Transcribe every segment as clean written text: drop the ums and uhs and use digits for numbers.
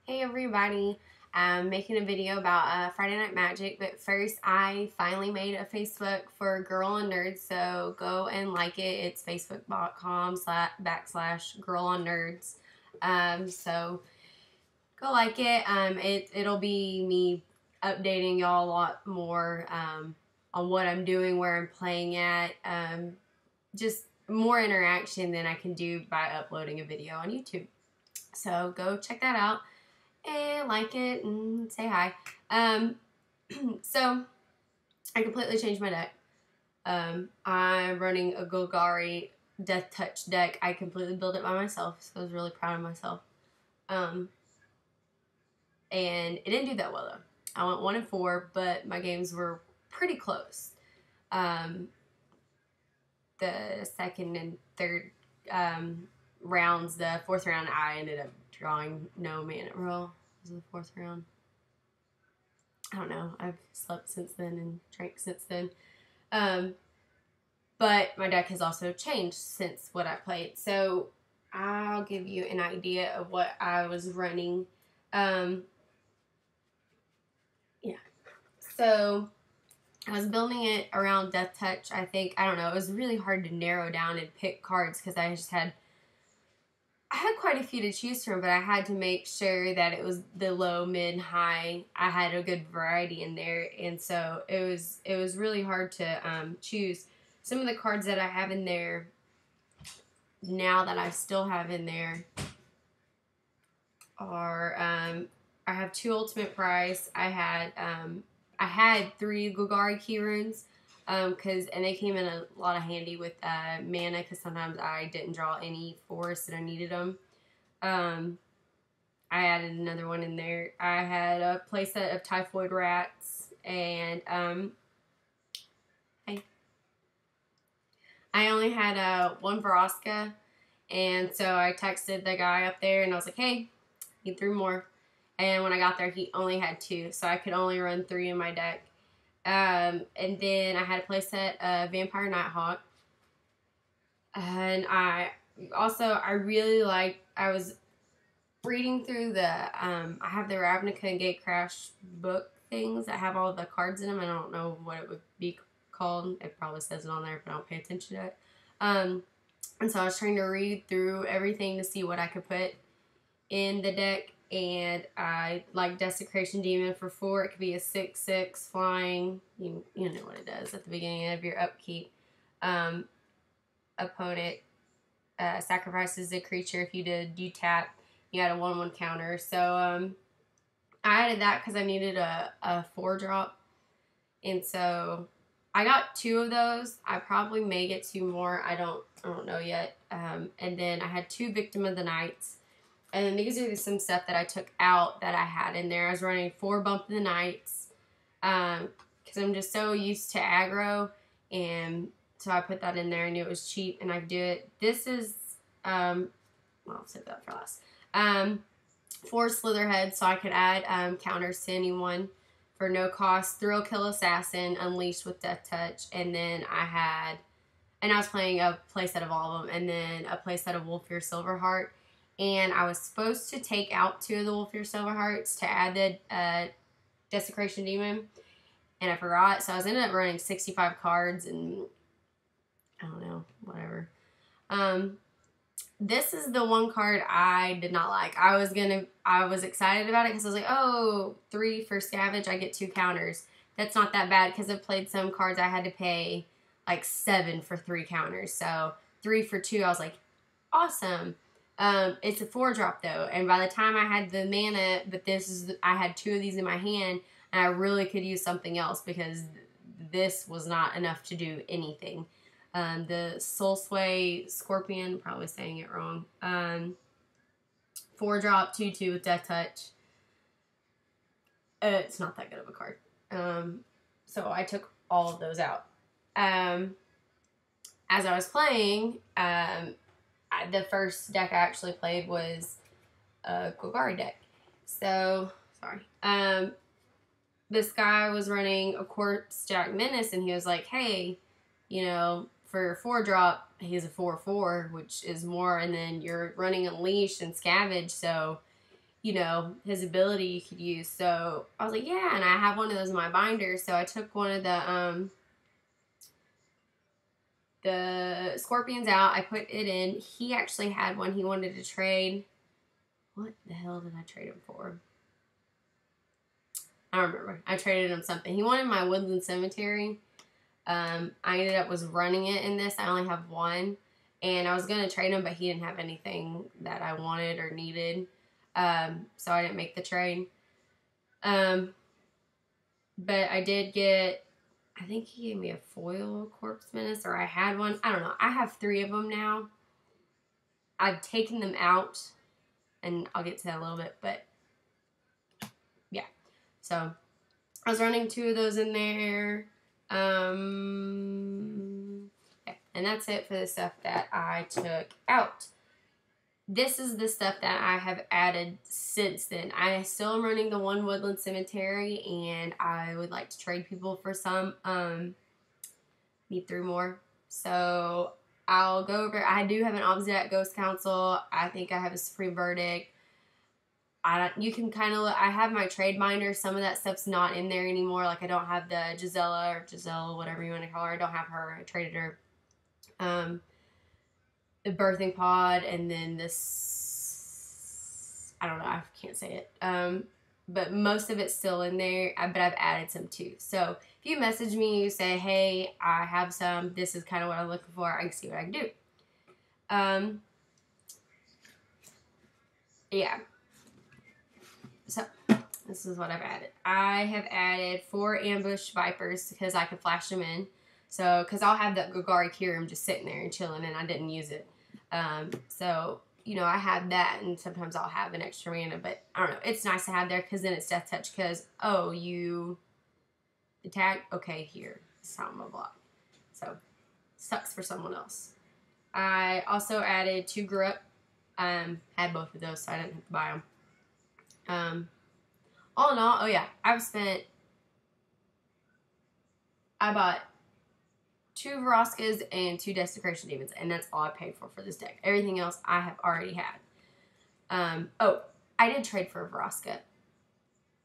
Hey everybody, I'm making a video about Friday Night Magic, but first I finally made a Facebook for Girl on Nerds, so go and like it. It's facebook.com/girl on nerds. So go like it. It'll be me updating y'all a lot more on what I'm doing, where I'm playing at, just more interaction than I can do by uploading a video on YouTube. So go check that out and like it and say hi. So I completely changed my deck. I'm running a Golgari Deathtouch deck. I completely built it by myself, so I was really proud of myself. And it didn't do that well though. I went 1-4, but my games were pretty close. The second and third rounds, the fourth round, I ended up drawing no mana roll. Was it the fourth round? I don't know. I've slept since then and drank since then. But my deck has also changed since what I played. So I'll give you an idea of what I was running. Yeah. So I was building it around Deathtouch, I think. I don't know. It was really hard to narrow down and pick cards because I had quite a few to choose from, but I had to make sure that it was the low, mid, high. I had a good variety in there, and so it was really hard to choose. Some of the cards that I have in there now that I still have in there are I have 2 Ultimate Prize. I had 3 Golgari key runes. And they came in a lot of handy with mana, because sometimes I didn't draw any forests and I needed them. I added another one in there. I had a playset of Typhoid Rats, and I only had 1 Vraska, and so I texted the guy up there and I was like, hey, need 3 more. And when I got there, he only had 2, so I could only run 3 in my deck. And then I had a playset of Vampire Nighthawk. And I really liked, I was reading through I have the Ravnica and Gatecrash book things that have all the cards in them. I don't know what it would be called. It probably says it on there, but I don't pay attention to it. And so I was trying to read through everything to see what I could put in the deck. And I like Desecration Demon for 4. It could be a 6/6 flying. You know what it does at the beginning of your upkeep. Opponent sacrifices a creature. If you tap, you add a 1/1 counter. So I added that because I needed a 4-drop. And so I got 2 of those. I probably may get 2 more. I don't know yet. And then I had 2 Victim of the Nights. And then these are some stuff that I took out that I had in there. I was running 4 Bump of the Nights because I'm just so used to aggro. And so I put that in there. I knew it was cheap and I could do it. This is, well, I'll save that for last. 4 Slitherhead, so I could add counters to anyone for no cost. Thrill Kill Assassin, Unleashed with Deathtouch. And then I was playing a playset of all of them. And then a playset of Wolfear Silverheart. And I was supposed to take out 2 of the Wolfear Silverhearts to add the Desecration Demon. And I forgot. So I was ended up running 65 cards and I don't know, whatever. This is the one card I did not like. I was excited about it because I was like, oh, 3 for Scavenge, I get 2 counters. That's not that bad because I've played some cards I had to pay like 7 for 3 counters. So 3 for 2, I was like, awesome. It's a 4-drop though, and by the time I had the mana, but I had 2 of these in my hand, and I really could use something else because this was not enough to do anything. The Soul Sway Scorpion, probably saying it wrong. 4-drop, 2/2 with Deathtouch. It's not that good of a card. So I took all of those out. As I was playing, the first deck I actually played was a Golgari deck. So, sorry. This guy was running a Corpse Jack Menace, and he was like, hey, you know, for 4-drop, he's a 4/4, which is more, and then you're running Unleash and Scavenge, so you know, his ability you could use. So I was like, yeah, and I have one of those in my binder. So I took one of the scorpions out. I put it in. He actually had one he wanted to trade. What the hell did I trade him for? I don't remember. I traded him something. He wanted my woodland cemetery. I ended up was running it in this. I only have one. And I was going to trade him, but he didn't have anything that I wanted or needed. So I didn't make the trade. But I did get, I think he gave me a foil corpse menace, or I had one. I don't know. I have 3 of them now. I've taken them out, and I'll get to that in a little bit, but yeah. So I was running 2 of those in there. Yeah, and that's it for the stuff that I took out. This is the stuff that I have added since then. I still am running the one woodland cemetery, and I would like to trade people for some. Need 3 more. So I'll go over. I do have an Obsidian Ghost Council. I think I have a Supreme Verdict. You can kind of look. I have my trade binder. Some of that stuff's not in there anymore. Like I don't have the Giselle, whatever you want to call her. I don't have her. I traded her. The birthing pod, and then this, I don't know, I can't say it. But most of it's still in there, but I've added some too. So if you message me, you say, hey, I have some, this is kind of what I'm looking for, I can see what I can do. Yeah. So this is what I've added. I have added 4 ambush vipers because I could flash them in. So, because I'll have that Golgari Kirim just sitting there and chilling, and I didn't use it. So, you know, I have that, and sometimes I'll have an extra mana, but I don't know. It's nice to have there because then it's Death Touch because, oh, you attack? Okay, here. It's not on my block. So, sucks for someone else. I also added 2 Grup. Had both of those, so I didn't have to buy them. All in all, oh yeah, I bought 2 Veroskas and 2 Desecration Demons, and that's all I paid for this deck. Everything else I have already had. Oh, I did trade for a Veroska.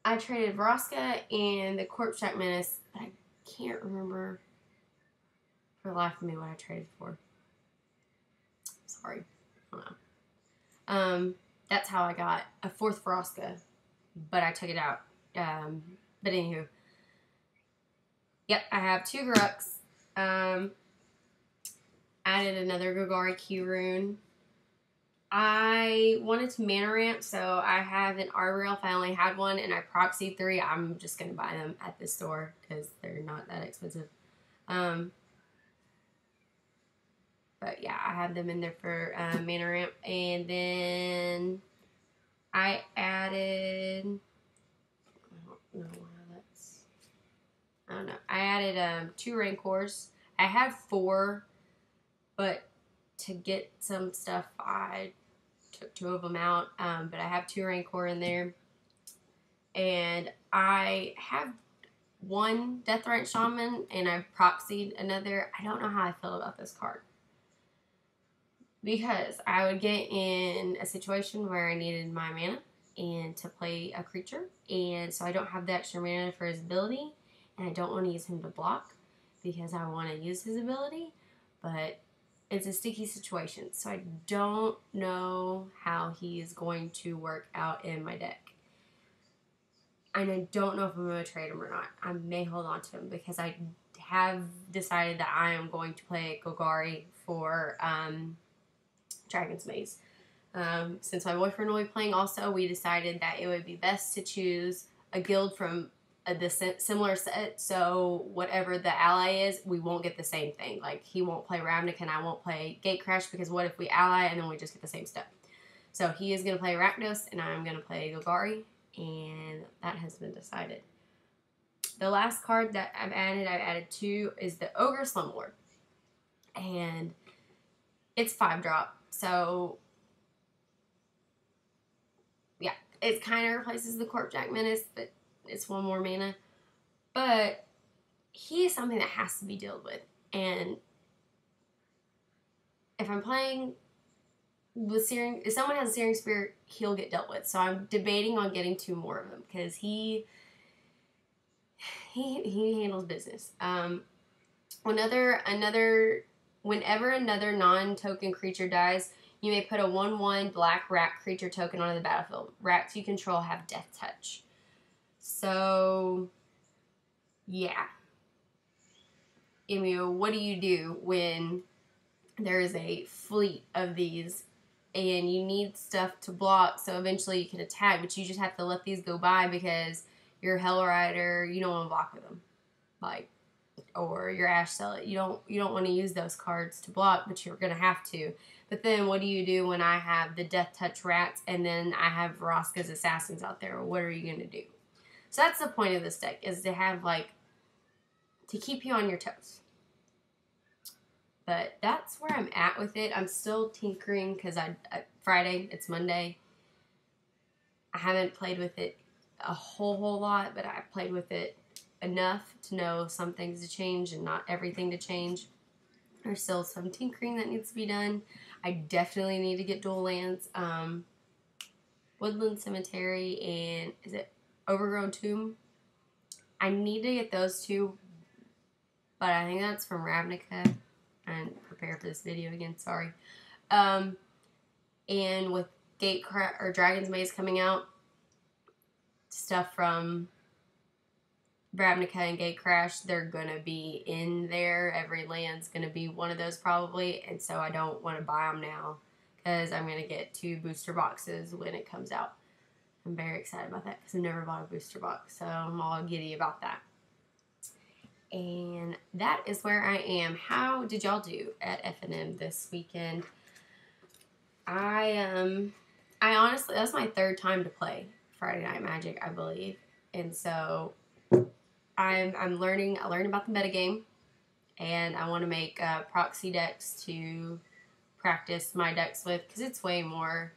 I traded Veroska and the Corpsejack Menace, but I can't remember for the life of me what I traded for. Sorry. I don't know. That's how I got a 4th Veroska, but I took it out. But anywho. Yep, I have 2 Gruks. Added another Golgari Key Rune. I wanted to mana ramp, so I have an Arbor Elf. I only had one, and I proxied 3. I'm just going to buy them at the store because they're not that expensive. But yeah, I have them in there for mana ramp. And then I added, I don't know. I added 2 Rancors. I had 4, but to get some stuff, I took 2 of them out. But I have 2 Rancor in there. And I have 1 Deathrite Shaman, and I proxied another. I don't know how I feel about this card. Because I would get in a situation where I needed my mana and to play a creature. And so I don't have the extra mana for his ability. And I don't want to use him to block because I want to use his ability. But it's a sticky situation. So I don't know how he is going to work out in my deck. And I don't know if I'm going to trade him or not. I may hold on to him because I have decided that I am going to play Golgari for Dragon's Maze. Since my boyfriend will be playing also, we decided that it would be best to choose a guild from the similar set, so whatever the ally is, we won't get the same thing. Like, he won't play Ravnik and I won't play Gatecrash, because what if we ally and then we just get the same stuff? So he is going to play Rakdos and I'm going to play Golgari, and that has been decided. The last card that I've added 2, is the Ogre Slumlord. And it's 5-drop, so yeah, it kind of replaces the Corpsejack Menace, but it's 1 more mana. But he is something that has to be dealt with. And if I'm playing with Searing, if someone has a Searing Spear, he'll get dealt with. So I'm debating on getting 2 more of them because he handles business. Whenever another non-token creature dies, you may put a 1/1 black rat creature token onto the battlefield. Rats you control have Death Touch. So, yeah. Emu, what do you do when there is a fleet of these and you need stuff to block so eventually you can attack, but you just have to let these go by because your Hell Rider, you don't want to block with them. Like, or your Ash Zealot, you don't want to use those cards to block, but you're going to have to. But then what do you do when I have the Death Touch Rats and then I have Vraska's Assassins out there? What are you going to do? So that's the point of this deck, is to have, like, to keep you on your toes. But that's where I'm at with it. I'm still tinkering because Friday, it's Monday. I haven't played with it a whole lot, but I've played with it enough to know some things to change and not everything to change. There's still some tinkering that needs to be done. I definitely need to get dual lands. Woodland Cemetery and, is it Overgrown Tomb? I need to get those 2, but I think that's from Ravnica. And prepare for this video again, sorry. And with Dragon's Maze coming out, stuff from Ravnica and Gatecrash, they're gonna be in there. Every land's gonna be one of those probably, and so I don't want to buy them now because I'm gonna get 2 booster boxes when it comes out. I'm very excited about that because I've never bought a booster box, so I'm all giddy about that. And that is where I am. How did y'all do at F&M this weekend? I honestly, that's my 3rd time to play Friday Night Magic, I believe. And so I'm learning. I learned about the metagame, and I want to make proxy decks to practice my decks with, because it's way more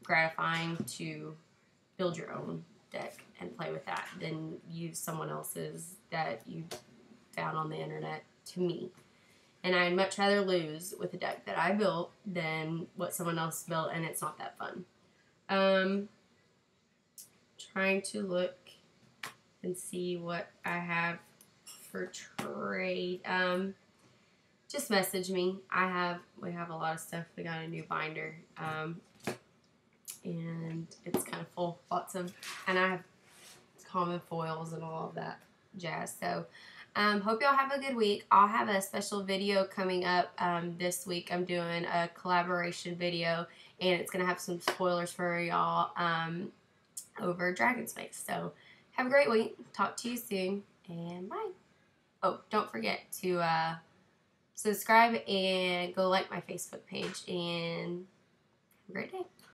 gratifying to build your own deck and play with that than use someone else's that you found on the internet, to me. And I'd much rather lose with a deck that I built than what someone else built, and it's not that fun. Trying to look and see what I have for trade. Just message me. We have a lot of stuff. We got a new binder. And it's kind of full, and I have common foils and all of that jazz. So, hope y'all have a good week. I'll have a special video coming up this week. I'm doing a collaboration video, and it's going to have some spoilers for y'all over Dragon's Maze. So, have a great week. Talk to you soon, and bye. Oh, don't forget to subscribe and go like my Facebook page, and have a great day.